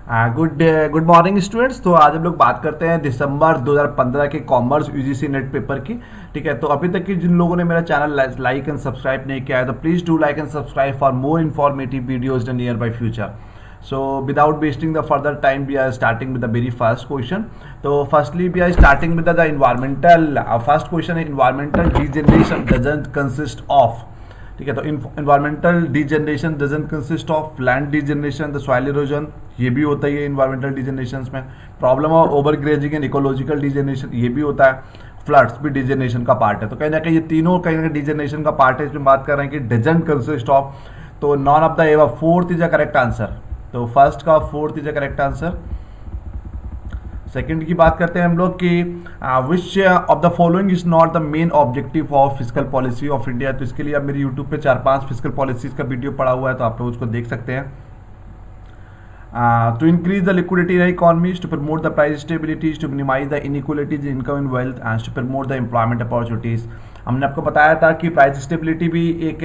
Good morning students. तो आज हम लोग बात करते हैं दिसंबर 2015 के कॉमर्स यूजीसी नेट पेपर की। ठीक है, तो अभी तक की जिन लोगों ने मेरा चैनल लाइक एंड सब्सक्राइब नहीं किया है तो please do like and subscribe for more informative videos in near by future. So without wasting the further time, we are starting with the very first question. So firstly, we are starting with the environmental. First question है environmental degeneration doesn't consist of. ठीक है, तो environmental degeneration doesn't consist of land degeneration, the soil erosion, ये भी होता है environmental degenerations में। Problem of over grazing and ecological degeneration, ये भी होता है। फ्लड्स भी डिजेनरेशन का पार्ट है। तो कहीं ना कहीं ये तीनों कहीं ना कहीं डिजेनरेशन का पार्ट है। इसमें बात कर रहे हैं कि डजंट कंसिस्ट ऑफ, तो none of the above, fourth is the correct answer. तो फर्स्ट का fourth is the correct answer. Second की बात करते हैं हम लोग कि विच of the following is not the main objective of physical policy of India. तो इसके लिए अब मेरी यूट्यूब पे 4-5 फिजिकल पॉलिसीज का वीडियो पड़ा हुआ है, तो आप लोग उसको देख सकते हैं। To increase the liquidity in the economies, to promote the price stabilities, to minimize the inequalities in income and wealth, and to promote the employment opportunities। हमने आपको बताया था कि प्राइस स्टेबिलिटी भी एक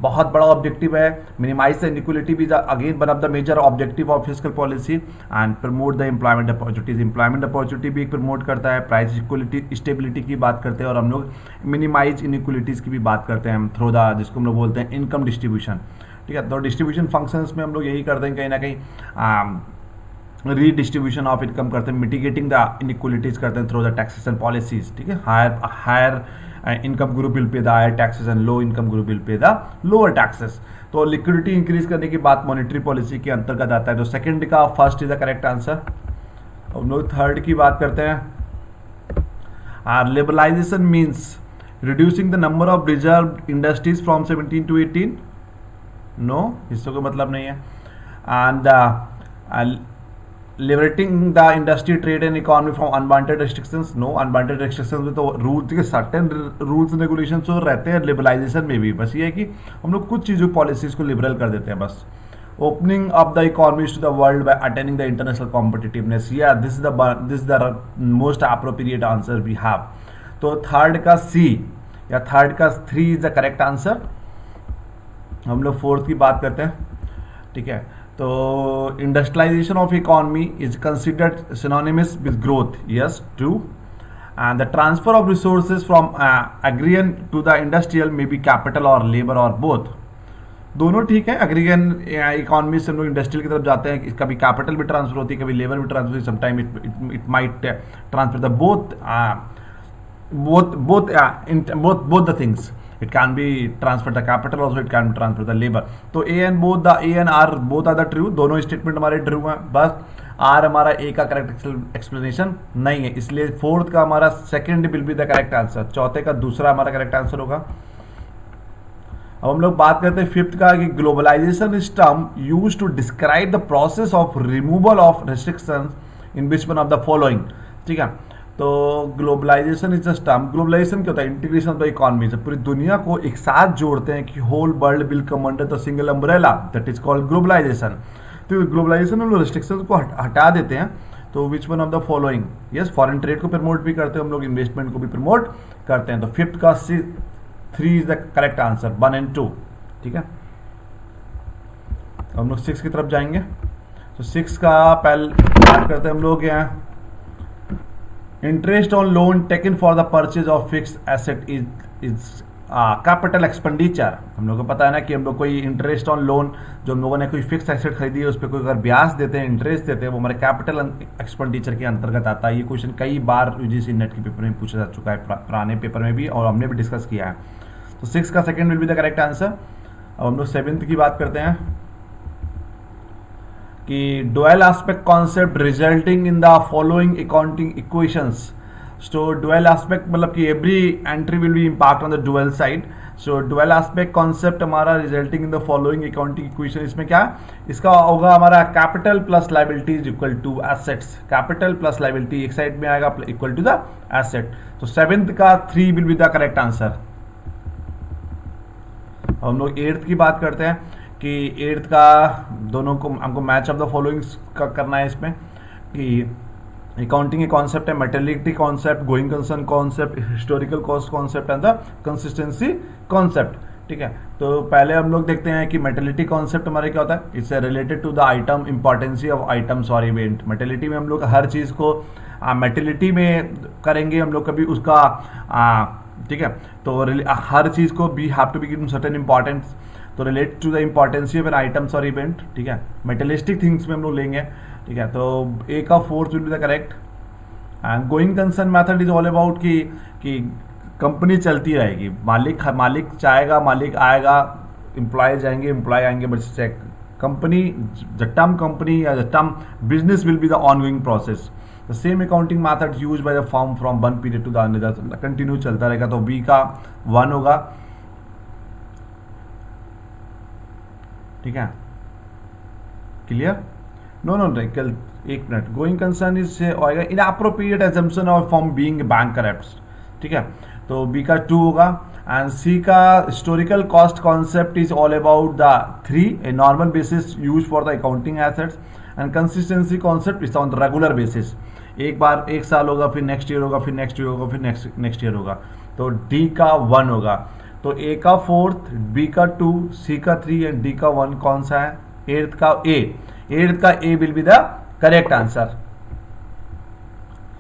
बहुत बड़ा ऑब्जेक्टिव है। मिनिमाइज द इनइक्वलिटी भी again one of the major objective of physical policy, and promote the employment opportunities. Employment opportunity भी एक प्रमोट करता है। प्राइस इक्वलिटी स्टेबिलिटी की बात करते हैं, और हम लोग मिनिमाइज इनइक्वलिटीज की भी बात करते हैं थ्रू द, जिसको हम लोग बोलते हैं इनकम डिस्ट्रीब्यूशन। ठीक है, तो डिस्ट्रीब्यूशन फंक्शंस में हम लोग यही करते हैं, कहीं ना कहीं रीडिस्ट्रीब्यूशन ऑफ इनकम करते हैं, मिटिगेटिंग द इनइक्वलिटीज करते हैं थ्रू द टैक्सेशन पॉलिसीज। ठीक है, higher income group will pay the higher taxes and low income group will pay the lower taxes. तो लिक्विडिटी इंक्रीज करने की बात मॉनेटरी पॉलिसी के अंतर्गत आता है। तो सेकंड का first is the correct answer. हम लोग थर्ड की बात करते हैं। Liberalisation means reducing the number of reserve industries from 17 to 18। No, इससे कोई मतलब नहीं है। And liberating the industry trade and economy from unwanted restrictions. No, unwanted restrictions में तो रूल्स के सर्टेन रूल्स रेगुलेशन तो रहते हैं लिबरलाइजेशन में भी। बस ये है कि हम लोग कुछ चीज़ों पॉलिसीज को लिबरल कर देते हैं बस। Opening up the economies to the world by attaining the international competitiveness, या this is the most appropriate answer we have. तो थर्ड का सी या थर्ड का 3 इज द करेक्ट आंसर। हम लोग फोर्थ की बात करते हैं। ठीक है, तो industrialization of economy is considered synonymous with growth. Yes, true. And the transfer of resources from agriculture to the industrial may be capital और लेबर और बोथ। दोनों ठीक है। एग्रीगन इकोनॉमी से हम लोग इंडस्ट्रियल की तरफ जाते हैं, कभी कैपिटल भी ट्रांसफर होती है, कभी लेबर भी ट्रांसफर होती है। Sometime it might transfer the both the things. It can be transfer the capital also, it can transfer the labor. तो A and R both are the true। दोनों statement हमारे true हैं, बस R हमारा A का correct explanation नहीं है, इसलिए फोर्थ का हमारा second will be the correct answer. चौथे का दूसरा हमारा करेक्ट आंसर होगा। अब हम लोग बात करते हैं फिफ्थ का कि globalisation is term used to describe the process of removal of restrictions in which one of the following. ठीक है, तो globalisation is just term. Globalisation क्या होता है? Integration of the economy. जब पूरी दुनिया को एक साथ जोड़ते हैं कि whole world will come under the single umbrella, that is called globalisation. तो ग्लोबलाइजेशन में लोग रेस्ट्रिक्शन को हटा देते हैं। तो which one of the following? Yes, foreign trade को प्रमोट भी करते हैं हम लोग, इन्वेस्टमेंट को भी प्रमोट करते हैं। तो फिफ्थ का 3 is the correct answer, 1 and 2। ठीक है, हम लोग 6 की तरफ जाएंगे। तो 6 का पहले बात करते हैं हम लोग यहाँ। Interest on loan taken for the purchase of fix asset is capital expenditure. हम लोग को पता है ना कि हम लोग कोई इंटरेस्ट ऑन लोन, जो हम लोगों ने कोई फिक्स एसेट खरीदी है उस पर कोई अगर ब्याज देते हैं, इंटरेस्ट देते हैं, वो हमारे कैपिटल एक्सपेंडिचर के अंतर्गत आता है। ये क्वेश्चन कई बार यूजीसी नेट के पेपर में पूछा जा चुका है, पुराने पेपर में भी, और हमने भी डिस्कस किया है। तो 6 का second will be the correct answer. अब हम लोग 7th की बात करते हैं कि dual aspect concept resulting in the following accounting equations. So dual aspect मतलब कि every entry will be impact on the dual side. So dual aspect concept हमारा resulting in the following accounting equation, इसमें क्या इसका होगा हमारा capital plus liability is equal to assets. Capital plus liability एक side में आएगा इक्वल टू द एसेट। तो 7th का 3 will be the correct answer. हम लोग 8th की बात करते हैं कि 8th का दोनों को हमको मैच ऑफ द फॉलोइंग्स का करना है इसमें, कि अकाउंटिंग के कॉन्सेप्ट है materiality concept, going concern concept, historical cost concept and the consistency concept. ठीक है। तो पहले हम लोग देखते हैं कि मेटेलिटी कॉन्सेप्ट हमारे क्या होता है, it's related to the item, importancy of items और इवेंट। मेटेलिटी में हम लोग हर चीज़ को मेटेलिटी में करेंगे हम लोग कभी उसका ठीक है। तो हर चीज़ को we have to be given certain importance, तो relate to the importancy of an items और इवेंट, ठीक है। मेटेलिस्टिक थिंग्स में हम लोग लेंगे, ठीक है। तो ए का fourth will be the correct. And going concern method is all about कि कंपनी चलती रहेगी, मालिक चाहेगा, मालिक आएगा, एम्प्लॉय जाएंगे, एम्प्लॉय आएंगे, but company the term company या the term business will be the ongoing process. The same accounting method use by the firm from one period to the another, continue चलता रहेगा। तो बी का 1 होगा, ठीक है। क्लियर? नो कल एक मिनट। गोइंग कंसर्न इज होगा inappropriate assumption of form being bank corrupts, ठीक है। तो बी का 2 होगा। एंड सी का historical cost concept is all about the 3 a normal basis use for the accounting assets, and consistency concept is on the regular basis. एक बार एक साल होगा, फिर नेक्स्ट ईयर होगा, फिर नेक्स्ट ईयर होगा, फिर नेक्स्ट ईयर होगा। तो डी का 1 होगा। तो ए का 4th, बी का 2, सी का 3 एंड डी का 1 कौन सा है? 8th का A will be the correct answer.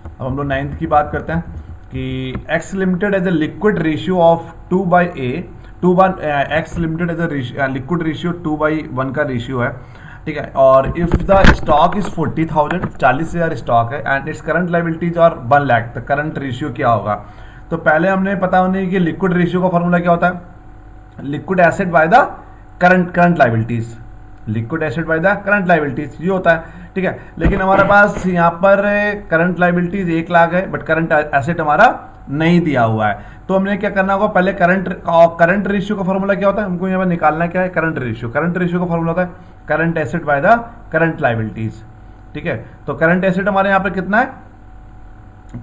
अब हम लोग 9th की बात करते हैं कि X limited as a liquid ratio of 2/A, X limited as a liquid ratio 2/1 का रेशियो है, ठीक है। और if the stock is 40,000, 40,000 stock है, एंड इट्स करंट लाइबिलिटीज और 1 लाख, तो करंट रेशियो क्या होगा? तो पहले हमने पता होने कि लिक्विड रेशियो का फॉर्मूला क्या होता है, liquid asset by the current liabilities, liquid asset by the current liabilities ये होता है, ठीक है। लेकिन हमारे पास यहाँ पर करंट लाइबिलिटीज 1 लाख है, बट करंट एसेट हमारा नहीं दिया हुआ है। तो हमने क्या करना होगा, पहले करंट रेशियो का फॉर्मूला क्या होता है, हमको यहाँ पर निकालना क्या है, करंट रेशियो का फॉर्मूला होता है current asset by the current liabilities, ठीक है। तो करंट एसेट हमारे यहाँ पर कितना है,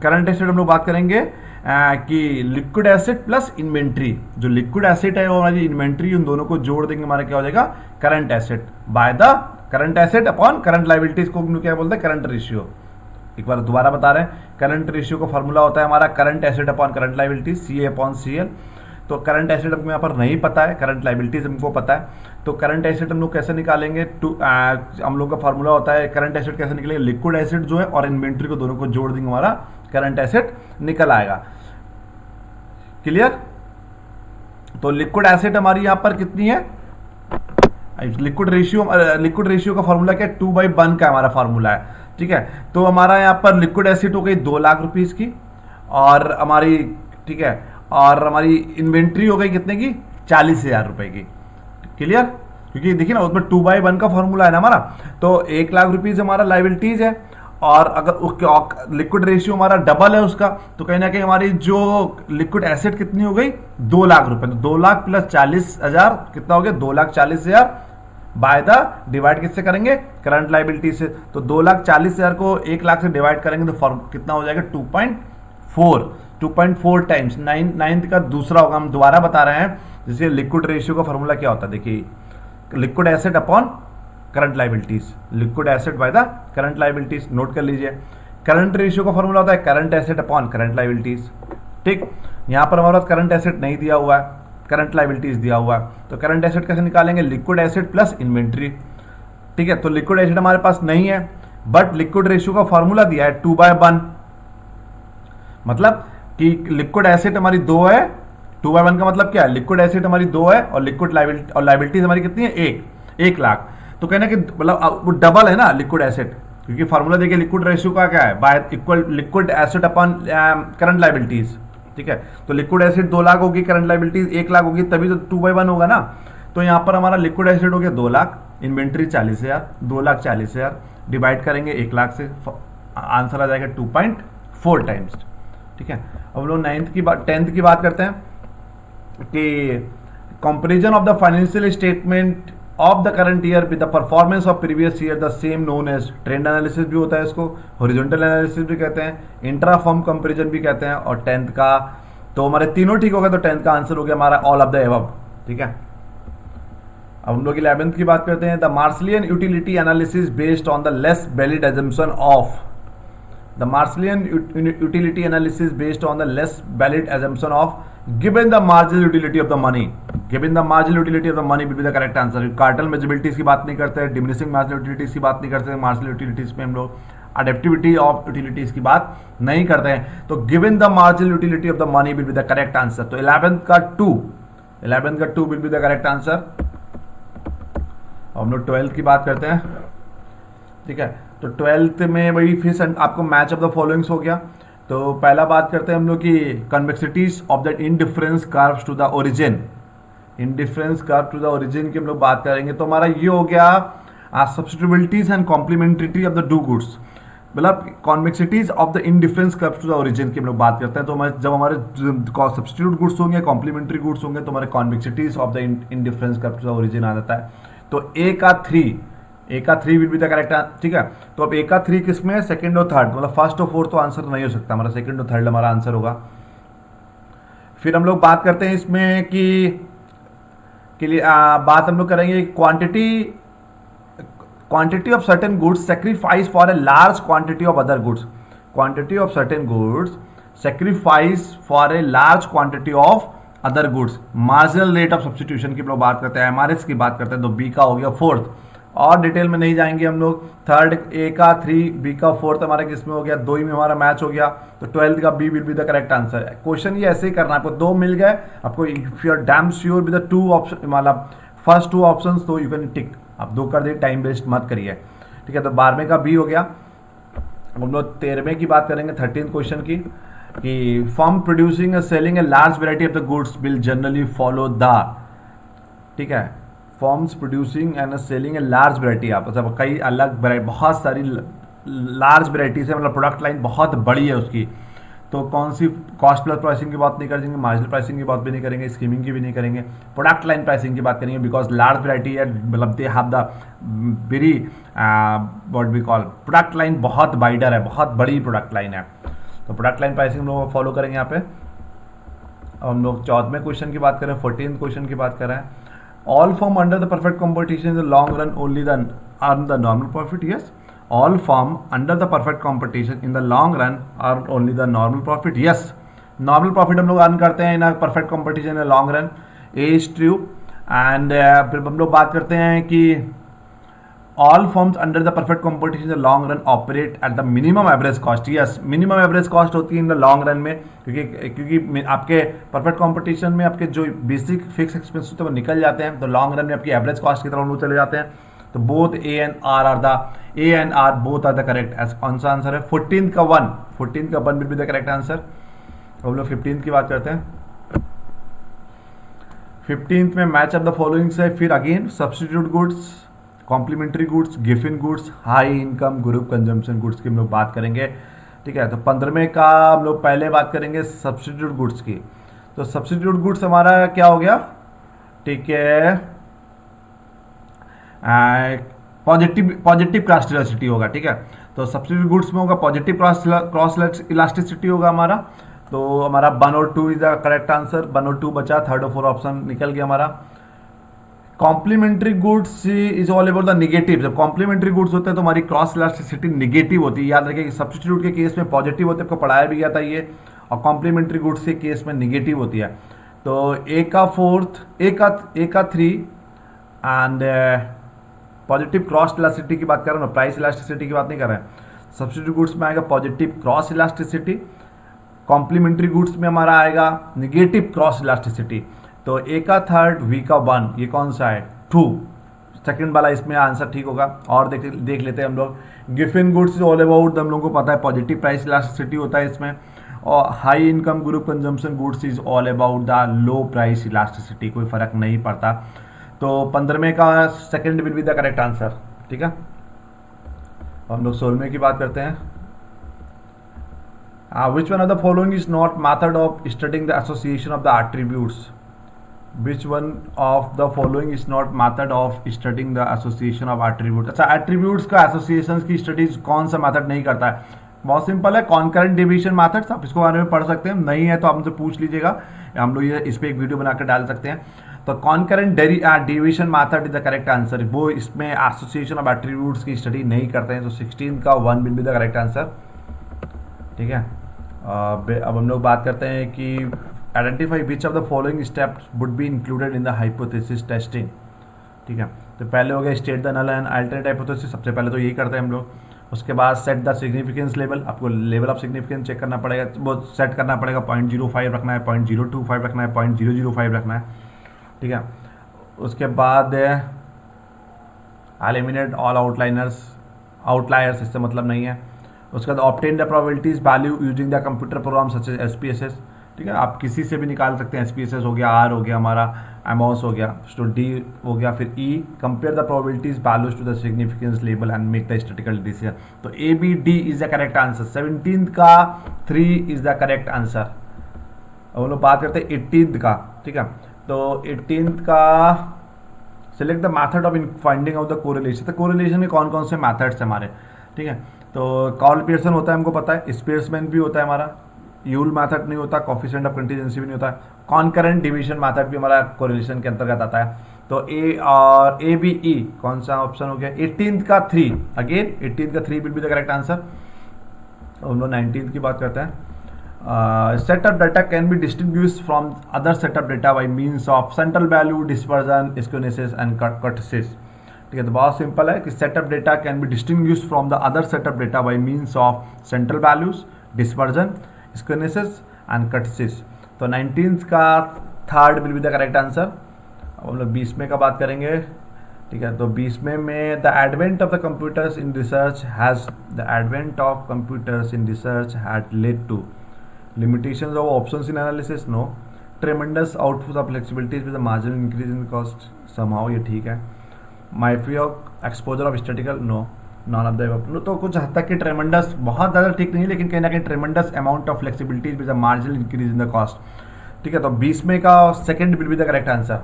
करंट एसेट हम लोग बात करेंगे कि लिक्विड एसेट प्लस इन्वेंट्री, जो लिक्विड एसेट है वो हमारी इन्वेंट्री, उन दोनों को जोड़ देंगे, हमारा क्या हो जाएगा, current asset by the current asset upon current liabilities को क्या बोलते हैं, करंट रेशियो। एक बार दोबारा बता रहे हैं, करंट रेशियो का फॉर्मूला होता है हमारा current asset upon current liabilities, C upon C L. तो करंट एसेट हमको यहाँ पर नहीं पता है, करंट लाइबिलिटीज हमको पता है। तो करंट एसेट हम लोग कैसे निकालेंगे, हम लोग का फॉर्मूला होता है करंट एसेट कैसे निकलेगा, लिक्विड एसेट जो है और इन्वेंट्री को दोनों को जोड़ देंगे, हमारा करंट एसेट निकल आएगा। क्लियर? तो लिक्विड एसेट हमारी यहाँ पर कितनी है, लिक्विड रेशियो का फॉर्मूला क्या है, 2/1 का हमारा फॉर्मूला है, ठीक है। तो हमारा यहाँ पर लिक्विड एसेट हो गई 2 लाख रुपीस की, और हमारी, ठीक है, और हमारी इन्वेंट्री हो गई कितने की, 40,000 रुपए की। क्लियर? क्योंकि देखिए ना उसमें 2/1 का फॉर्मूला है ना हमारा, तो 1 लाख रुपीज हमारा लाइबिलिटीज है, और अगर लिक्विड रेशियो हमारा डबल है उसका, तो कहीं ना कहीं हमारी जो लिक्विड एसेट कितनी हो गई, 2 लाख रुपए। तो 2 लाख प्लस 40,000 कितना हो गया, 2,40,000 बाय द डिवाइड किससे करेंगे, करंट लाइबिलिटी से। तो 2,40,000 को 1 लाख से डिवाइड करेंगे तो फॉर्म कितना हो जाएगा, 2.4 टाइम्स। 9th का दूसरा होगा, हम दोबारा बता रहे हैं। जैसे लिक्विड रेशियो का फॉर्मूला क्या होता है, देखिए liquid asset upon current liabilities, liquid asset by the current liabilities, note कर लीजिए। करंट रेशियो का फॉर्मूला होता है current asset upon current liabilities, ठीक। यहाँ पर हमारे पास करंट एसेट नहीं दिया हुआ है, करंट लाइबिलिटीज दिया हुआ है, तो करंट एसेट कैसे निकालेंगे, लिक्विड एसेट प्लस इन्वेंट्री, ठीक है। तो लिक्विड एसेट हमारे पास नहीं है, बट लिक्विड रेशियो का फॉर्मूला दिया है 2/1, मतलब कि लिक्विड एसेट हमारी 2 है, 2/1 का मतलब क्या है, लिक्विड एसेट हमारी 2 है और लिक्विड लाइबिलिटीज हमारी कितनी है, 1 लाख। तो कहना कि मतलब वो डबल है ना लिक्विड एसेट, क्योंकि फॉर्मूला देखिए लिक्विड रेशियो का क्या है, by equal liquid asset upon current liabilities, ठीक है। तो लिक्विड एसेट 2 लाख होगी, करंट लाइबिलिटीज 1 लाख होगी, तभी तो 2/1 होगा ना। तो यहाँ पर हमारा लिक्विड एसेट हो गया 2 लाख, इन्वेंट्री 40,000, 2,40,000 डिवाइड करेंगे 1 लाख से, आंसर आ जाएगा 2.4 टाइम्स, ठीक है। अब लोग 10th की बात करते हैं कि comparison of the financial statement of the current year with the performance of previous year, the same known as trend analysis भी होता है इसको, हॉरिजॉन्टल एनालिसिस भी कहते हैं, इंट्रा फर्म कंपैरिजन भी कहते हैं। और 10th का तो हमारे तीनों ठीक हो गए, तो 10th का आंसर हो गया हमारा ऑल ऑफ द एबव, ठीक है। अब हम लोग 11th की बात करते हैं, the Marshallian utility analysis based on the less valid assumption of the Marshallian utility analysis based on the less valid assumption of given the marginal utility of the money, given the marginal utility of the money will be the correct answer. Cardinal measurabilities की बात नहीं करते हैं, diminishing marginal utilities की बात नहीं करते हैं, मार्जिनल यूटिलिटीज में हम लोग अडेप्टिविटी ऑफ यूटिलिटीज की बात नहीं करते हैं. तो given the marginal utility of the money will be the correct answer. तो 11th का 2 will be the correct answer. हम लोग 12th की बात करते हैं. ठीक है, तो 12th में वही फिर आपको मैच ऑफ द फॉलोइंग्स हो गया. तो पहला बात करते हैं हम लोग की convexities of the indifference curves to the origin. Indifference curve to the origin की हम लोग बात करेंगे. तो हमारा ये हो गया substitutabilities and complementarity of the two goods, मतलब convexities of the indifference curve to the origin की हम लोग बात करते हैं. तो जब हमारे सब्स्टिट्यूट गुड्स होंगे, कॉम्प्लीमेंट्री गुड्स होंगे, तो हमारे convexities of the indifference curve to the origin आ जाता है. तो ए का 3 विल बी द करेक्ट. ठीक है, तो अब ए का 3 किसमें है? सेकंड और थर्ड, मतलब फर्स्ट और फोर्थ तो आंसर नहीं हो सकता हमारा, सेकंड और थर्ड हमारा आंसर होगा. फिर हम लोग बात करते हैं इसमें कि बात हम लोग करेंगे quantity of certain goods sacrifice for a large quantity of other goods. Quantity of certain goods sacrifice for a large quantity of other goods. Marginal rate of substitution की हम लोग बात करते हैं, एमआरएस की बात करते हैं. तो बी का हो गया 4th, और डिटेल में नहीं जाएंगे हम लोग. थर्ड ए का 3, बी का 4th हमारा किसमें हो गया? 2 ही में हमारा मैच हो गया. तो 12th का B will be the correct answer. Question ये ऐसे ही करना है, आपको 2 मिल गए, आपको if you are damn sure with the 2 option, मतलब फर्स्ट 2 ऑप्शंस, तो यू कैन टिक. आप 2 कर दिए, टाइम वेस्ट मत करिए. ठीक है, तो 12वें का बी हो गया. हम लोग 13वें की बात करेंगे, 13th क्वेश्चन की, कि firm producing and selling a large variety of the goods will generally follow the. ठीक है, forms producing and selling a large variety. आप मतलब कई अलग वेराइटी, बहुत सारी लार्ज वेराइटीज है, मतलब प्रोडक्ट लाइन बहुत बड़ी है उसकी. तो कौन सी कॉस्ट प्लस प्राइसिंग की बात नहीं करेंगे, मार्जिनल प्राइसिंग की बात भी नहीं करेंगे, स्कीमिंग की भी नहीं करेंगे, प्रोडक्ट लाइन प्राइसिंग की बात करेंगे. बिकॉज लार्ज वेराइटी है, मतलब they have the very what we call, product line बहुत वाइडर है, बहुत बड़ी प्रोडक्ट लाइन है. तो प्रोडक्ट लाइन प्राइसिंग हम लोग फॉलो करेंगे यहाँ पे. हम लोग 14वें क्वेश्चन की बात करें, 14th क्वेश्चन की बात कर रहे हैं. All firm under the perfect competition in the long run only earn the normal profit. Yes, all firm under the perfect competition in the long run earn only the normal profit. Yes, normal profit हम लोग earn करते हैं in a perfect competition in the long run. A is true. And फिर हम लोग बात करते हैं कि all firms under the perfect competition in the long run operate at the minimum average cost. Yes, minimum average cost होती है in the long run में, क्योंकि आपके perfect competition में आपके जो बेसिक फिक्स एक्सपेंस होते हैं वो निकल जाते हैं. तो लॉन्ग रन में आपकी एवरेज कॉस्ट की तरफ हम लोग चले जाते हैं. तो both A and R both are the correct. कौन सा आंसर है? 14th का 1 will be the correct answer. हम लोग 15th की बात करते हैं. 15th में मैच ऑफ द फॉलोइंग्स है. फिर again substitute goods, complementary goods, Giffen goods, high income group consumption goods की हम लोग बात करेंगे. ठीक है, तो 15वें का हम लोग पहले बात करेंगे सब्स्टिट्यूट गुड्स की. तो सब्स्टिट्यूट गुड्स हमारा क्या हो गया? ठीक है, पॉजिटिव क्रॉस इलास्टिसिटी होगा. ठीक है, तो सब्स्टिट्यूट गुड्स में होगा पॉजिटिव क्रॉस इलास्टिसिटी होगा हमारा. तो हमारा 1 और 2 इज द करेक्ट आंसर. 1 और 2 बचा, 3rd और 4th ऑप्शन निकल गया हमारा. Complementary goods is all about the negative. जब कॉम्प्लीमेंट्री गुड्स होते हैं तो हमारी क्रॉस इलास्टिसिटी निगेटिव होती है. याद रखिए कि सब्स्टिट्यूट के केस में पॉजिटिव होते हैं, आपको पढ़ाया भी गया था ये, और कॉम्प्लीमेंट्री गुड्स के केस में निगेटिव होती है. तो ए का 3 एंड पॉजिटिव क्रॉस इलास्टिसिटी की बात कर रहे हैं, प्राइस इलास्टिसिटी की बात नहीं कर रहे हैं. सब्स्टिट्यूट गुड्स में आएगा positive cross elasticity, complementary goods में हमारा आएगा निगेटिव क्रॉस इलास्टिसिटी. तो ए का 3rd, बी का 1, ये कौन सा है? 2. सेकंड वाला इसमें आंसर ठीक होगा. और देख लेते हैं हम लोग. Giffen goods is all about, हम लोगों को पता है पॉजिटिव प्राइस इलास्टिसिटी होता है इसमें. और high income group consumption goods is all about the low price elasticity, कोई फर्क नहीं पड़ता. तो 15वें का second will be the correct answer. ठीक है, हम लोग 16वें की बात करते हैं. विच one of the following is not method of studying the association of the attributes. Which one of the following is not method of studying the association of attributes. अच्छा, attributes का associations की studies कौन सा method नहीं करता है? बहुत simple है, concurrent division methods. आप इसको बारे में पढ़ सकते हैं, नहीं है तो आप मुझसे पूछ लीजिएगा, हम लोग ये इस पर एक वीडियो बनाकर डाल सकते हैं. तो concurrent division method is the correct answer. वो इसमें association of attributes की study नहीं करते हैं. तो 16 का 1 will be the correct answer. ठीक है। अब हम लोग बात करते हैं कि identify which of the following steps would be included in the hypothesis testing. ठीक है, तो पहले हो गया state the null and alternate hypothesis, सबसे पहले तो यही करते हैं हम लोग। उसके बाद सेट द सिग्निफिकेंस लेवल, आपको लेवल ऑफ सिग्निफिकेंस चेक करना पड़ेगा, वो सेट करना पड़ेगा, 0.05 रखना है, 0.025 रखना है, 0.005 रखना है। ठीक है, उसके बाद एलिमिनेट ऑल आउटलायर्स, इससे मतलब नहीं है। उसके बाद obtain the probabilities value using the computer program such as SPSS। ठीक है, आप किसी से भी निकाल सकते हैं, SPSS हो गया, R हो गया, हमारा अमाउंस हो गया, तो D हो गया, फिर E compare the probabilities values to the significance level and make the statistical decision. तो ABD is the correct answer. 17th का 3 इज द करेक्ट आंसर। अब हम लोग बात करते हैं 18th का। ठीक है, तो 18th का select the method of finding out the correlation. तो कोरिलेशन में कौन कौन से मैथड्स हैं हमारे। ठीक है, तो कार्ल पियर्सन होता है, हमको पता है, स्पीयर्समैन भी होता है हमारा, यूल मैथड नहीं होता, कोफिशिएंट ऑफ कंटीजेंसी भी नहीं होता है, कॉन्करेंट डिवीजन मैथड भी हमारा कोरिलेशन के अंतर्गत आता है। तो ए और ABE कौन सा ऑप्शन हो गया। 18th का 3, अगेन 18th का 3 will be the correct answer. हम लोग 19th की बात करते हैं। Set of data can be distinguished from other set of data by means of central value, dispersion, skewness and kurtosis. ठीक है, तो बहुत सिंपल है कि set of data can be distinguished from the other set of data by means of central values, dispersion, skewness and kurtosis. तो 19th का 3rd will be the correct answer. अब हम लोग 20वें का बात करेंगे। ठीक है, तो 20वें में the advent of the computers in research had led to limitations of options in analysis, no. Tremendous output of flexibilities with a marginal increase in cost, somehow ये ठीक है। Myopia exposure of statistical, no. None of the above। तो कुछ हद तक कि ट्रेमेंडस बहुत ज़्यादा ठीक नहीं है, लेकिन कहीं ना कहीं ट्रेमेंडस amount of flexibilities with a marginal increase in the cost. ठीक है, तो 20वें का 2nd will be the correct answer.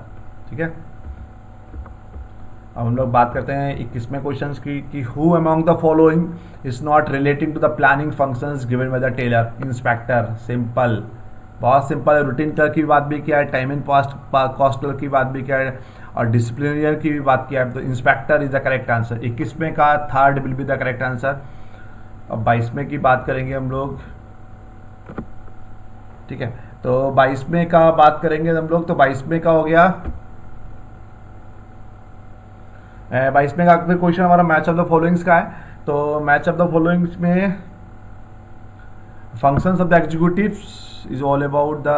ठीक है, अब हम लोग बात करते हैं 21वें क्वेश्चन की कि who among the following is not relating to the planning functions given by the Taylor. Inspector, simple, बहुत सिंपल है। रूटीन क्लर्क की बात भी किया है, टाइम एंड कॉस्ट क्लर्क की बात भी किया है, और डिसिप्लिनरियर की भी बात किया है। तो inspector is the correct answer. 21वें का 3rd will be the correct answer. अब 22वें की बात करेंगे हम लोग। ठीक है, तो 22वें का बात करेंगे हम लोग। तो 22वें का हो गया 22वें का फिर क्वेश्चन हमारा मैच ऑफ द फॉलोइंग्स का है। तो मैच ऑफ द फॉलोइंग्स में functions of the executives is all about the,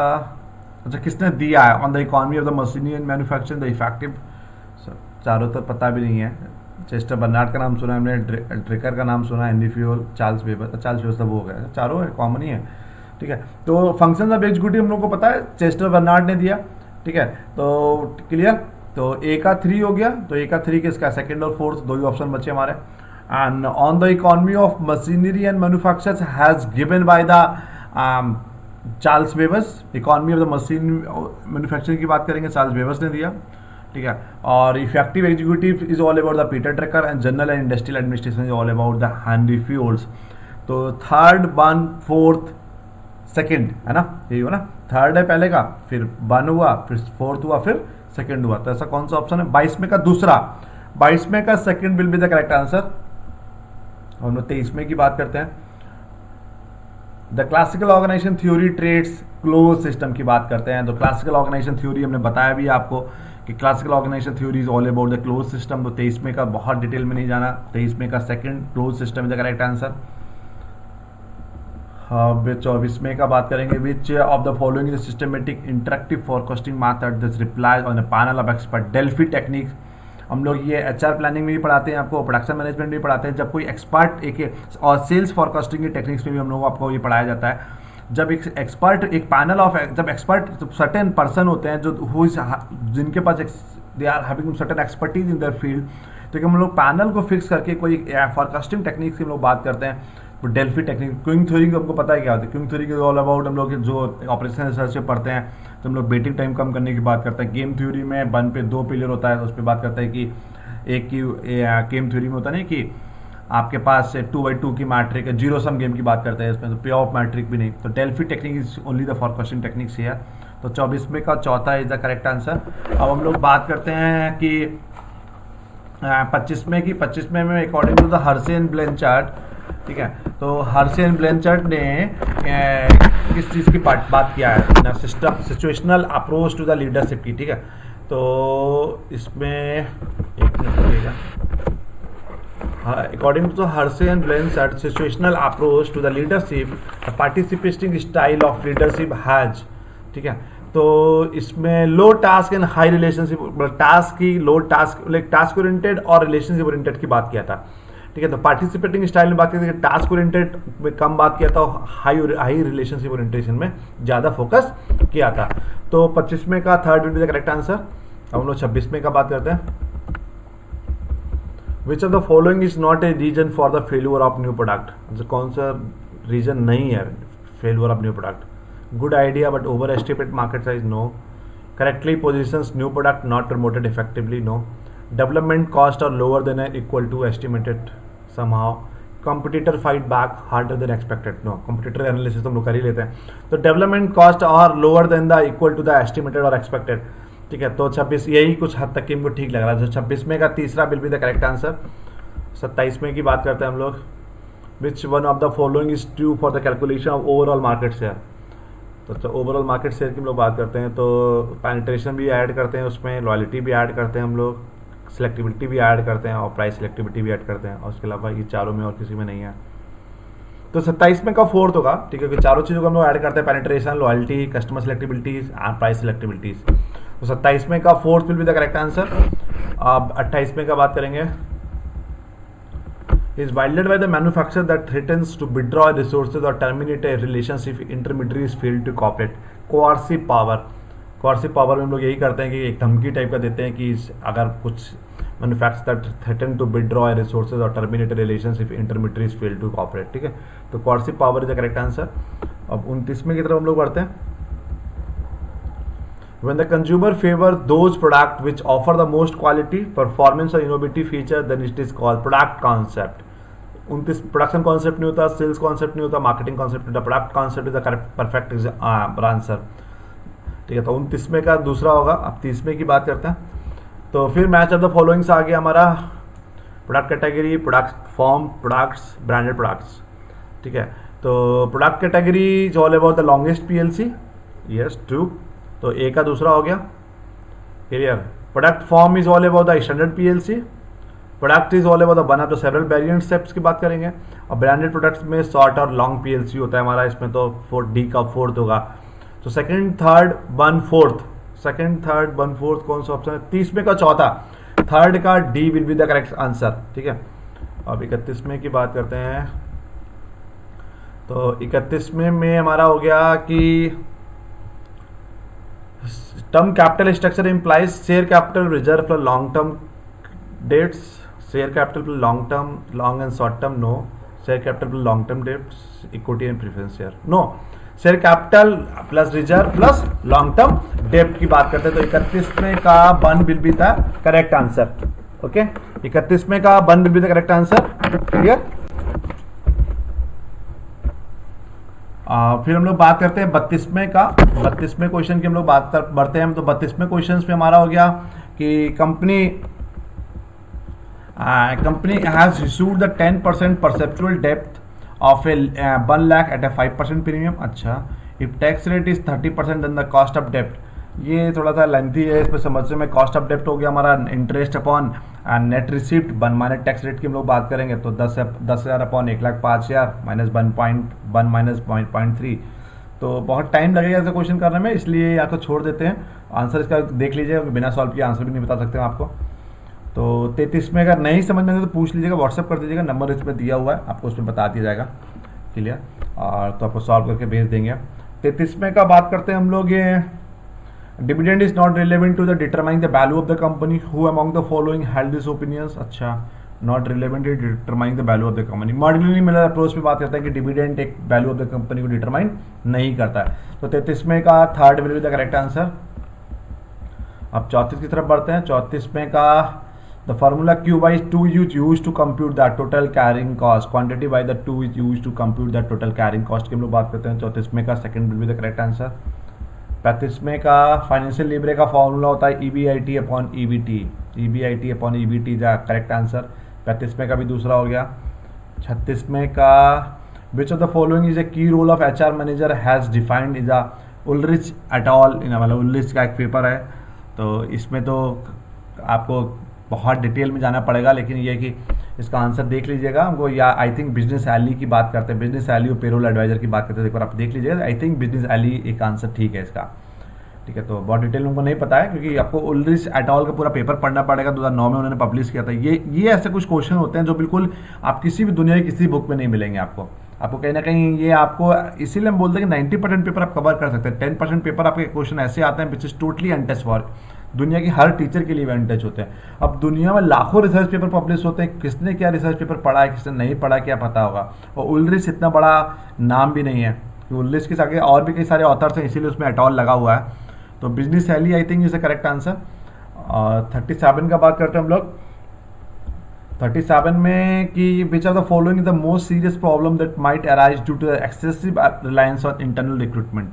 अच्छा किसने दिया है, on the economy of the machinery and manufacturing the effective. चारों तो पता भी नहीं है। चेस्टर बर्नार्ड का नाम सुना है हमने, ड्रेकर का नाम सुना है, हेनरी फ्यूल, चार्ल्स वेबर सब हो गया, चारों कॉमन ही है। ठीक है, तो फंक्शंस ऑफ एग्जीक्यूटिव हम लोग को पता है, चेस्टर बर्नार्ड ने दिया। ठीक है, तो क्लियर। तो A का 3 हो गया, तो A का 3 किसका, 2nd और 4th, दो ही ऑप्शन बचे हमारे। And on the economy of machinery and manufactures has given by the Charles Webers. Economy of the machine manufacturing की बात करेंगे, चार्ल्स वेबर्स ने दिया। ठीक है, और effective executive is all about the Peter Drucker and general and industrial administration is all about the Henry fuels. तो 3rd 1 4th 2nd है ना, यही हो ना, 3rd है पहले का, फिर 1 हुआ, फिर 4th हुआ, फिर 2nd हुआ। तो ऐसा कौन सा ऑप्शन है। 22वें का दूसरा, 22वें का 2nd will be the correct answer. हम लोग 23वें की बात करते हैं। The classical organisation theory trades close system की बात करते हैं। तो क्लासिकल ऑर्गेनाइजेशन थ्योरी हमने बताया भी आपको कि classical organisation theory is all about the close system. तो 23वें का बहुत डिटेल में नहीं जाना, 23वें का 2nd close system is the correct answer. 24वें का बात करेंगे, which of the following is systematic interactive forecasting method this relies on a panel of expert. Delphi technique हम लोग ये HR प्लानिंग में भी पढ़ाते हैं आपको, प्रोडक्शन मैनेजमेंट में भी पढ़ाते हैं। जब कोई एक्सपर्ट और सेल्स फोरकास्टिंग की टेक्निक्स में भी हम लोग आपको ये पढ़ाया जाता है। जब एक एक्सपर्ट, एक पैनल ऑफ, जब एक्सपर्ट सर्टेन पर्सन होते हैं जो जिनके पास they are having certain expertise in their field, तो हम लोग पैनल को फिक्स करके कोई फोरकास्टिंग टेक्निक्स की हम लोग बात करते हैं। तो डेल्फी टेक्निक, क्विंग थ्योरी को हमको पता है क्या होता है। क्विंग थ्योरी के ऑल अबाउट हम लोग जो ऑपरेशन रिसर्च से पढ़ते हैं, तो हम लोग वेटिंग टाइम कम करने की बात करते हैं। गेम थ्योरी में 1 पे 2 पिलर होता है, तो उस पर बात करते हैं कि एक की गेम थ्योरी में होता नहीं कि आपके पास 2x2 की मैट्रिक है, जीरो सम गेम की बात करते हैं इसमें, तो पे ऑफ मैट्रिक भी नहीं। तो Delphi technique is only the forecasting techniques here. तो 24वें का चौथा इज द करेक्ट आंसर। अब हम लोग बात करते हैं कि 25वें में according to the Hersey and Blanchard. ठीक है, तो हर्षे एंड ब्लेंचर्ड ने किस चीज़ की बात किया है ना, situational approach to the leadership की, ठीक है। तो इसमें एक मिनट लगेगा। According to Hersey and Blanchard, situational approach to the leadership, the participating style of leadership has, ठीक है। तो इसमें low task and high relationship, task की low task like task oriented और रिलेशनशिप ओरिएंटेड की बात किया था, ठीक है। तो पार्टिसिपेटिंग स्टाइल में बात की थी, टास्क ओरिएंटेड में कम बात किया था, हाई रिलेशनशिप ओरिएंटेशन में ज़्यादा फोकस किया था। तो 25वें का third will be the correct answer. अब हम लोग 26वें का बात करते हैं। Which of the following is not a reason for the failure of new product, कौन सा रीजन नहीं है failure of new product? Good idea but overestimate market size, no. Correctly positions new product not promoted effectively, no. Development cost are lower than equal to estimated somehow. Competitor fight back harder than expected, no. Competitor analysis तो हम लोग कर ही लेते हैं। तो development cost are lower than the equal to the estimated और expected, ठीक है। तो 26 यही कुछ हद तक की हमको ठीक लग रहा है। जो 26वें का तीसरा will be the correct answer. 27वें की बात करते हैं हम लोग। Which one of the following is true for the calculation of overall market share. तो ओवरऑल मार्केट शेयर की हम लोग बात करते हैं तो पेनिट्रेशन भी ऐड करते हैं उसमें, लॉयल्टी भी ऐड करते हैं हम लोग, सिलेक्टिविटी भी ऐड करते हैं और प्राइस सिलेक्टिविटी भी ऐड करते हैं, और उसके अलावा ये चारों में और किसी में नहीं है। तो 27वें का फोर्थ होगा, ठीक है, क्योंकि चारों चीज़ों को हम लोग ऐड करते हैं, penetration, loyalty, customer selectivities and price selectivities. तो 27वें का fourth will be the correct answer. अब 28वें का बात करेंगे। Is wielded by the manufacturer that threatens to withdraw resources और terminate a relationship intermediate field to cooperate. Coercive power, coercive power में हम लोग यही करते हैं कि एक धमकी टाइप का देते हैं कि अगर कुछ manufacturer that threaten to withdraw a resources और terminate a relationship intermediate field to cooperate, ठीक है। तो coercive power is the correct answer. अब 29वें की तरफ हम लोग बढ़ते हैं। When the consumer favor those products which offer the most quality, performance or innovative feature, then it is called product concept. 29 production concept नहीं होता, सेल्स कॉन्सेप्ट नहीं होता, मार्केटिंग कॉन्सेप्ट नहीं होता, product concept is the correct perfect answer, ठीक है। तो 29वें का दूसरा होगा। अब 30वें की बात करते हैं। तो फिर मैच ऑफ द फॉलोइंग्स आ गया हमारा। Product category, product form, products, branded products, ठीक है। तो product category is all about the longest PLC, yes true. तो ए का दूसरा हो गया clear. Product form is all about the standard PLC. Product is all about the one of the several variant steps की बात करेंगे। और ब्रांडेड प्रोडक्ट्स में शॉर्ट और लॉन्ग पीएलसी होता है हमारा, इसमें तो डी का फोर्थ होगा। तो second third one fourth, second third one fourth कौन सा ऑप्शन है? 30वें का चौथा, थर्ड का D will be the correct answer, ठीक है। अब 31वें की बात करते हैं। तो 31वें में हमारा हो गया कि term capital structure implies share capital reserve for long term debts, share capital for long term, long and short term, no. Share capital for long term debts, equity and preference share, no. Share capital plus reserve plus long term डेप्ट की बात करते हैं। तो 31वें का one will be the correct answer, okay. 31वें का one will be the correct answer, clear. फिर हम लोग बात करते हैं 32वें का। 32वें क्वेश्चन की हम लोग बात बढ़ते हैं। तो 32वें क्वेश्चन में हमारा हो गया कि company has issued the 10% perpetual डेप्थ of a 1 lakh at a 5% premium. अच्छा, if tax rate is 30% then the cost of डेप्ट, ये थोड़ा सा लेंथी है, इसमें समझने में। कॉस्ट ऑफ डेप्ट हो गया हमारा interest upon net receipt, 1 minus tax rate की हम लोग बात करेंगे तो 10,000 अपॉन 1,05,000 माइनस 1.1 माइनस 0.3। तो बहुत टाइम लगेगा ऐसा क्वेश्चन करने में, इसलिए यहाँ को छोड़ देते हैं। आंसर इसका देख लीजिए, बिना सॉल्व किए आंसर भी नहीं बता सकते हम आपको। तो 33 अगर नहीं समझ में तो पूछ लीजिएगा, व्हाट्सअप कर दीजिएगा, नंबर इसमें दिया हुआ है, आपको उसमें बता दिया जाएगा, क्लियर। और तो आपको सॉल्व करके भेज देंगे। 33 का बात करते हैं हम लोग। ये dividend is not relevant to the determining the value of the company, who among the following held this opinions. अच्छा, not relevant to determining the value of the company. Modigliani Miller approach में बात करते हैं कि dividend एक value of the company को determine नहीं करता है। तो 33 का third will be the correct answer. अब 34 की तरफ बढ़ते हैं। 34 का the formula Q by 2 is used to compute the total carrying cost, quantity by the 2 is used to compute the total carrying cost की हम लोग बात करते हैं। 34 का second will be the correct answer. 35 का फाइनेंशियल लिबरे का फॉर्मूला होता है EBIT upon EBT, EBIT upon EBT the correct answer. 35 का भी दूसरा हो गया। 36 का which of the following is a key role of HR manager has defined is a Ulrich et al in, मतलब उलरिच का एक पेपर है, तो इसमें तो आपको बहुत डिटेल में जाना पड़ेगा, लेकिन ये कि इसका आंसर देख लीजिएगा हमको, या आई थिंक बिजनेस एली की बात करते हैं, बिजनेस एली और पेरोल एडवाइजर की बात करते हैं, एक बार आप देख लीजिएगा, आई थिंक बिजनेस एली एक आंसर ठीक है इसका। ठीक है, तो बहुत डिटेल उनको नहीं पता है क्योंकि आपको उलरिच एट ऑल का पूरा पेपर पढ़ना पड़ेगा, 2009 में उन्होंने पब्लिश किया था। ये ऐसे कुछ क्वेश्चन होते हैं जो बिल्कुल आप किसी भी दुनिया की किसी बुक में नहीं मिलेंगे आपको कहीं ना कहीं ये आपको, इसीलिए हम बोलते हैं कि 90% पेपर आप कवर कर सकते हैं, 10% पेपर आपके क्वेश्चन ऐसे आते हैं which is totally untouch for दुनिया की हर टीचर के लिए भी अनटच होते हैं। अब दुनिया में लाखों रिसर्च पेपर पब्लिश होते हैं, किसने क्या रिसर्च पेपर पढ़ा है किसने नहीं पढ़ा क्या पता होगा। और उलरिच इतना बड़ा नाम भी नहीं है, उलरिच के आगे और भी कई सारे ऑथर्स हैं, इसीलिए उसमें एटॉल लगा हुआ है। तो business ally I think is the correct answer. 37 का बात करते हैं हम लोग। 37 में कि which are the following is the most serious problem that might arise due to excessive reliance on internal recruitment.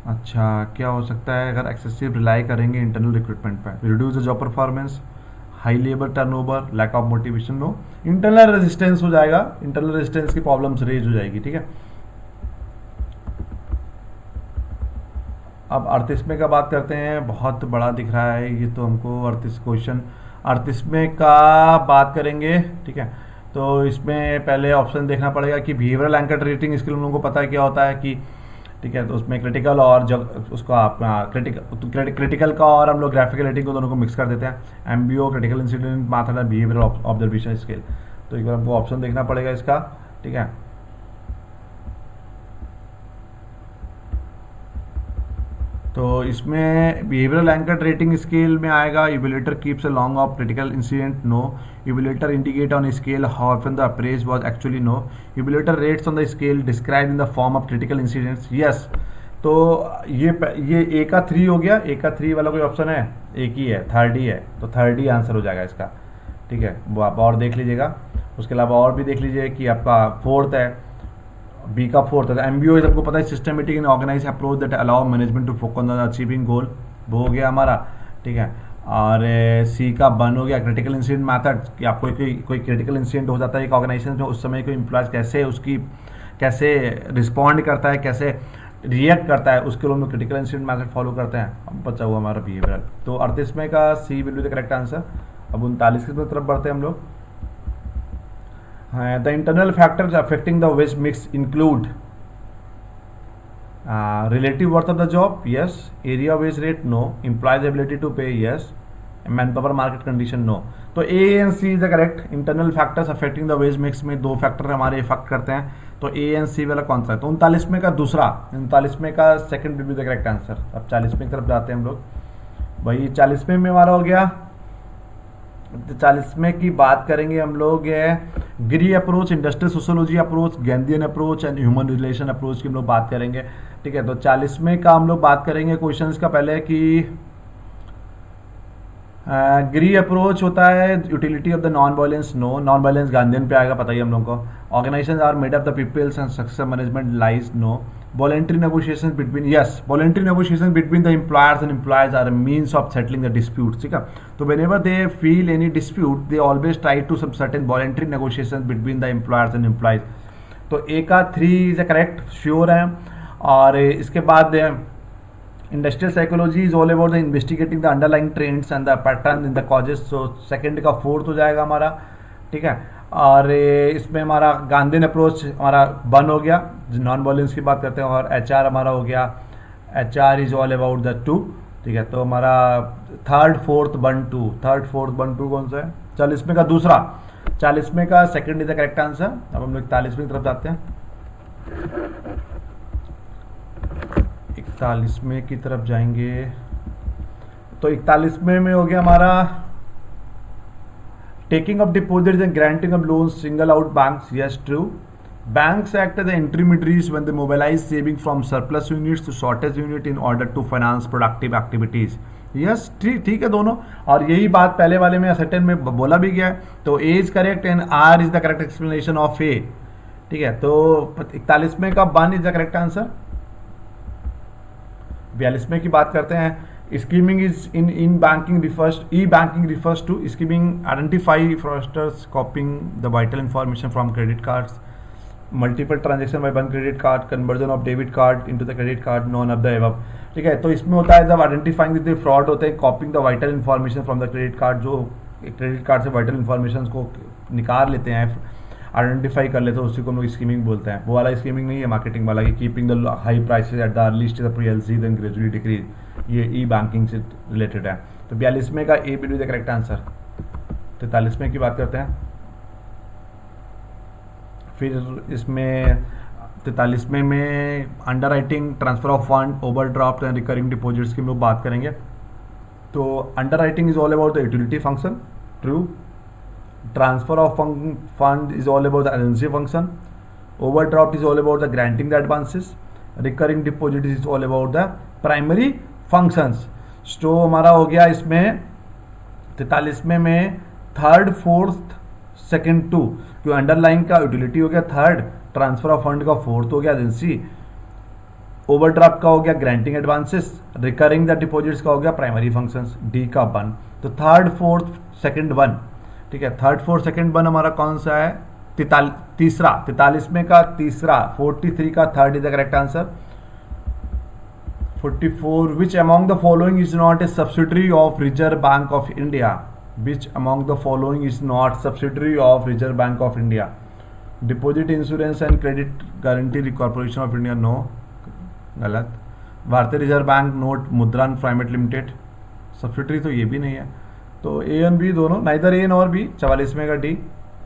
अच्छा, क्या हो सकता है अगर एक्सेसिव रिलाई करेंगे इंटरनल रिक्रूटमेंट पर? Reduce the job performance, high labour turnover, lack of motivation. No, internal resistance हो जाएगा, इंटरनल रेजिस्टेंस की प्रॉब्लम्स रेज हो जाएगी। ठीक है, अब 38वें का बात करते हैं, बहुत बड़ा दिख रहा है ये तो हमको। 38वें का बात करेंगे। ठीक है, तो इसमें पहले ऑप्शन देखना पड़ेगा कि बिहेवियरल एंकर रेटिंग स्किल हम लोगों को पता है क्या होता है कि, ठीक है, तो उसमें क्रिटिकल और जब उसको आप क्रिटिकल का और हम लोग ग्राफिकल रेटिंग को दोनों को मिक्स कर देते हैं। एमबीओ क्रिटिकल इंसिडेंट मेथड है, बिहेवियर ऑब्जर्वेशन स्किल। तो एक बार हमको ऑप्शन देखना पड़ेगा इसका। ठीक है, तो इसमें बिहेवियरल एंकर रेटिंग स्केल में आएगा evaluator keeps a log of critical incident, no. Evaluator indicate on scale how often the appraisee was actually, no. Evaluator rates on the scale describe in the form of critical incidents, yes. तो ये ए का 3 हो गया, ए का 3 वाला कोई option है? एक ही है, थर्ड ही है, तो थर्ड ही आंसर हो जाएगा इसका। ठीक है, वो आप और देख लीजिएगा, उसके अलावा और भी देख लीजिए कि आपका फोर्थ है, बी का फोर्थ है एमबीओ, सबको पता है, systematic and organize approach that allow management to focus on achieving goal, वो हो गया हमारा। ठीक है, और सी का 1 हो गया क्रिटिकल इंसिडेंट मैथड, कि आपको कोई क्रिटिकल इंसिडेंट हो जाता है एक ऑर्गेनाइजेशन में, उस समय कोई एम्प्लॉयज कैसे रिस्पॉन्ड करता है, कैसे रिएक्ट करता है, उसके लिए हम लोग क्रिटिकल इंसिडेंट मैथड फॉलो करते हैं। अब बचा हुआ हमारा बिहेवियरल, तो 38वें का C will be the correct answer. अब 39 की तरफ बढ़ते हैं हम लोग। The internal factors affecting the wage mix include relative worth of the job, yes. Area wage rate, no. Employees ability to pay, yes. Manpower market condition, no. तो A and C is the correct. Internal factors affecting the wage mix में 2 factor हमारे effect करते हैं, तो A and C वाला कौन सा है? तो 39वें का दूसरा, 39वें का second will be the correct answer. अब 40वें की तरफ जाते हैं हम लोग। वही 40वें में हमारा हो गया। 40वें की बात करेंगे हम लोग, Giri approach, industrial sociology approach, Gandhian approach and human relation approach की हम लोग बात करेंगे। ठीक है, तो 40वें का हम लोग बात करेंगे क्वेश्चंस का पहले कि गिरी अप्रोच होता है utility of the non violence, no. Non violence Gandhian पे आएगा, पता ही हम लोग को। Organisation are made up the peoples and success management lies, no. voluntary negotiations between, yes, voluntary negotiations between the employers and employees are a means of settling the disputes. ठीक है, तो whenever they feel any dispute they always try to some certain voluntary negotiations between the employers and employees. तो ए का 3 is correct, sure है। और इसके बाद industrial psychology is all about the investigating the underlying trends and the pattern in the causes, so second का 4th हो जाएगा हमारा। ठीक है, और इसमें हमारा गांधीन अप्रोच हमारा 1 हो गया, नॉन वायलेंस की बात करते हैं। और HR हमारा हो गया, HR is all about the 2। ठीक है, तो हमारा 3rd 4th 1 2, 3rd 4th 1 2 कौन सा है? 40वें का दूसरा, 40वें का second is the correct answer. अब हम लोग 41वें की तरफ जाते हैं। 41वें की तरफ जाएंगे, तो 41वें में हो गया हमारा taking of deposits and granting of loans, single out banks, yes, true. Banks act as the intermediaries when they mobilize saving from surplus units to shortage unit in order to finance productive activities. Yes, ठीक है दोनों, और यही बात पहले वाले में ascertain में बोला भी गया है। तो A is correct and R is the correct explanation of A। ठीक है, तो 41वें का 1 इज द करेक्ट आंसर। 42वें की बात करते हैं। Scheming is in banking e-banking refers to scheming identify fraudsters copying the vital information from credit cards, multiple transaction by one credit card, conversion of debit card into the credit card, none of the above. ठीक है, तो इसमें होता है जब identifying the fraud होते हैं, copying the vital information from the credit card, जो क्रेडिट कार्ड से वाइटल इन्फॉर्मेशन को निकाल लेते हैं, आइडेंटिफाई कर लेते हैं, उसी को हम लोग स्कीमिंग बोलते हैं। वो वाला स्कीमिंग नहीं है मार्केटिंग वाला कि keeping the high prices at the early stage of PLC then gradually decrease, ये ई बैंकिंग से रिलेटेड है। तो 42वें का A will be the correct answer. 43वें की बात करते हैं। फिर इसमें 43वें में underwriting, transfer of fund, overdraft and recurring deposits की हम लोग बात करेंगे। तो underwriting is all about the utility function, true. Transfer of fund is all about the agency function, overdraft is all about the granting the advances, recurring deposit is all about the primary functions. तो हमारा हो गया इसमें 43वें में third, fourth, second, to, क्यों underline का utility हो गया थर्ड, ट्रांसफर ऑफ फंड का फोर्थ हो गया एजेंसी, ओवरड्राफ्ट का हो गया granting advances, recurring the deposits का हो गया प्राइमरी फंक्शंस, डी का 1। तो थर्ड, फोर्थ, सेकंड, 1। ठीक है, थर्ड, फोर्थ, सेकंड, 1 हमारा कौन सा है? तीसरा। 43वें का तीसरा, 43 का third is the correct answer. 44, which among the following is not A subsidiary of reserve bank of India? Which among the following is not subsidiary of Reserve Bank of India? Deposit Insurance and Credit Guarantee Corporation of India, no, गलत। भारतीय reserve bank note मुद्रण private limited, subsidiary तो ये भी नहीं है। तो A and B दोनों, नाइदर ए और बी। 44वें का डी,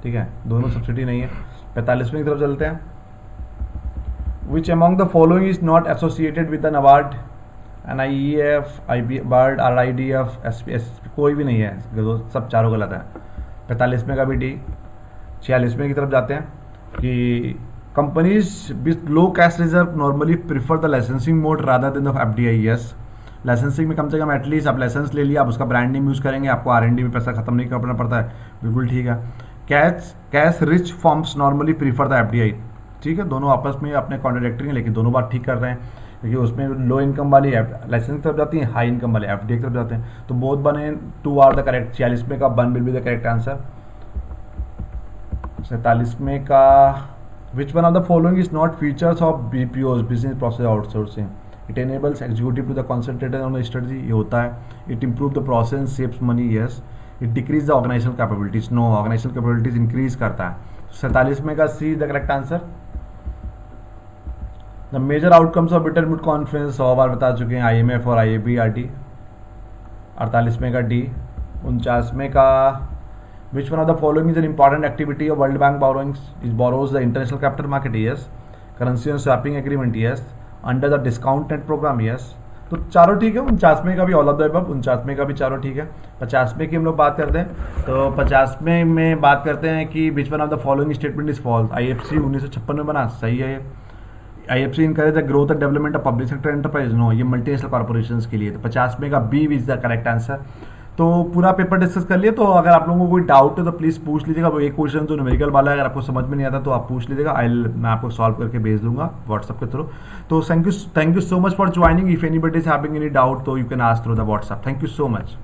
ठीक है, दोनों सब्सिडी नहीं है। 45वें की तरफ चलते हैं। Which among the following is not associated with an award? NIEF, IB, bird, RIDF, SPS, कोई भी नहीं है, सब चारों गलत है। 45वें का भी डी। 46वें की तरफ जाते हैं कि companies with low cash reserve normally prefer the licensing mode rather than the FDI। Yes, licensing में कम से कम एटलीस्ट आप लाइसेंस ले लिया, आप उसका ब्रांड नेम यूज़ करेंगे, आपको R&D में पैसा खत्म नहीं करना पड़ता है, बिल्कुल ठीक है। Cash rich forms normally prefer the FDI। ठीक है, दोनों आपस में अपने कॉन्ट्रडिक्टरी हैं, लेकिन दोनों बात ठीक कर रहे हैं, क्योंकि उसमें लो इनकम वाली लाइसेंस की तरफ जाती है, हाई इनकम वाले FDI की तरफ जाते हैं। तो बोथ बने, 2 आर द करेक्ट। 46वें का 1 will be the correct answer. 47वें का which one of the following is not features of BPOs, business process outsourcing? It enables executive to the concentrated on the strategy, ये होता है। It improve the process, saves money, yes. It decreases the organizational capabilities, no, organizational capabilities increase करता है। 47वें का C the correct answer. The major outcomes of बिटरमिट conference 100 बार बता चुके हैं, IMF और IAB-RT। 48वें का डी। 49वें का which one of the following is an important activity of World Bank borrowings? Is borrows the international capital market, yes. Currency on swapping agreement, yes. Under the discount net programme, yes. तो चारों ठीक है। 49वें का भी all of the above, 49वें का भी चारों ठीक है। 50वें की हम लोग बात करते हैं, तो 50वें में बात करते हैं कि which one of the following statement is false? IFC 1956 में बना, सही है। IFC encourage the growth and development of public sector enterprise, no, ये मल्टीनेशनल कॉर्पोरेशंस के लिए। तो 50वें का B is the correct answer. तो पूरा पेपर डिस्कस कर लिए। तो अगर आप लोगों को कोई डाउट है तो प्लीज़ पूछ लीजिएगा। वो एक क्वेश्चन जो न्यूमेरिकल वाला है, अगर आपको समझ में नहीं आता तो आप पूछ लीजिएगा, मैं आपको सॉल्व करके भेज दूंगा व्हाट्सअप के थ्रू। तो thank you so much for joining. If anybody is having any doubt तो you can ask through the WhatsApp. Thank you so much.